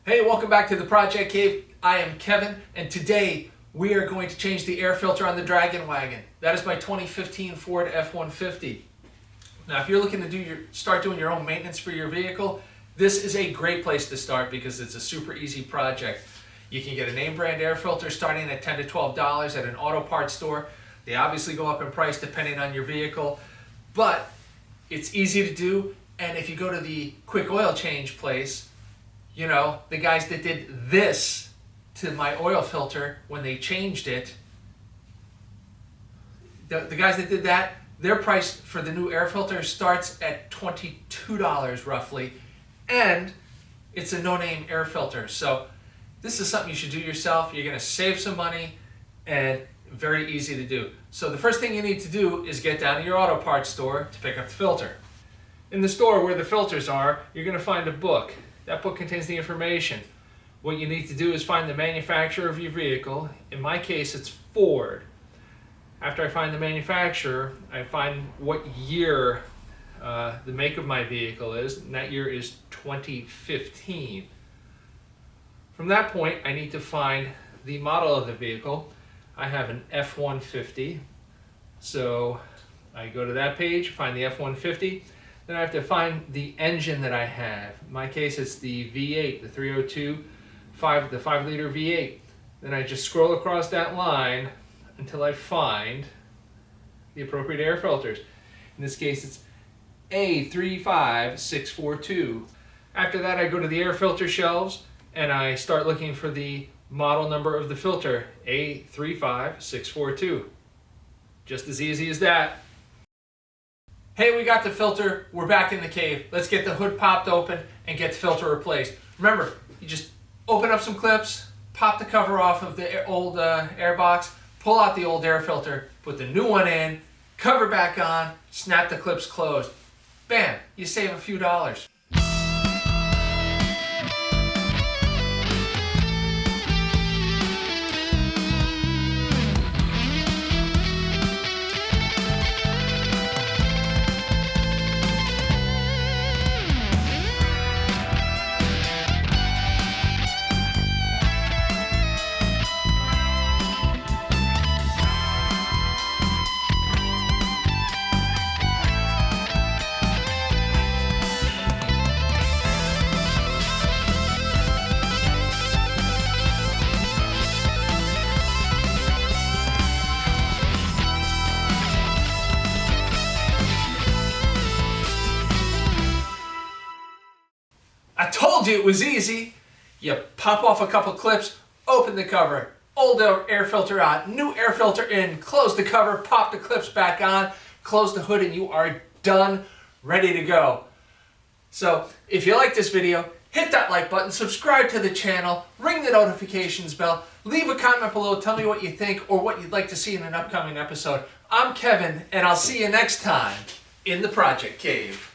Hey, welcome back to the Project Cave. I am Kevin, and today we are going to change the air filter on the Dragon Wagon. That is my 2015 Ford F-150. Now, if you're looking to start doing your own maintenance for your vehicle, this is a great place to start because it's a super easy project. You can get a name brand air filter starting at $10 to $12 at an auto parts store. They obviously go up in price depending on your vehicle, but it's easy to do. And if you go to the quick oil change place, you know, the guys that did this to my oil filter when they changed it, the guys that did that, their price for the new air filter starts at $22 roughly, and it's a no-name air filter. So this is something you should do yourself. You're going to save some money and very easy to do. So the first thing you need to do is get down to your auto parts store to pick up the filter. In the store where the filters are, you're going to find a book. That book contains the information. What you need to do is find the manufacturer of your vehicle. In my case, it's Ford. After I find the manufacturer, I find what year the make of my vehicle is, and that year is 2015. From that point, I need to find the model of the vehicle. I have an F-150, so I go to that page, find the F-150. Then I have to find the engine that I have. In my case, it's the V8, the 302, the 5-liter V8. Then I just scroll across that line until I find the appropriate air filters. In this case, it's A35642. After that, I go to the air filter shelves and I start looking for the model number of the filter, A35642. Just as easy as that. Hey, we got the filter, we're back in the cave. Let's get the hood popped open and get the filter replaced. Remember, you just open up some clips, pop the cover off of the old air box, pull out the old air filter, put the new one in, cover back on, snap the clips closed. Bam, you save a few dollars. I told you it was easy. You pop off a couple clips, open the cover, old air filter out, new air filter in, close the cover, pop the clips back on, close the hood, and you are done, ready to go. So if you like this video, hit that like button, subscribe to the channel, ring the notifications bell, leave a comment below, tell me what you think or what you'd like to see in an upcoming episode. I'm Kevin, and I'll see you next time in the Project Cave.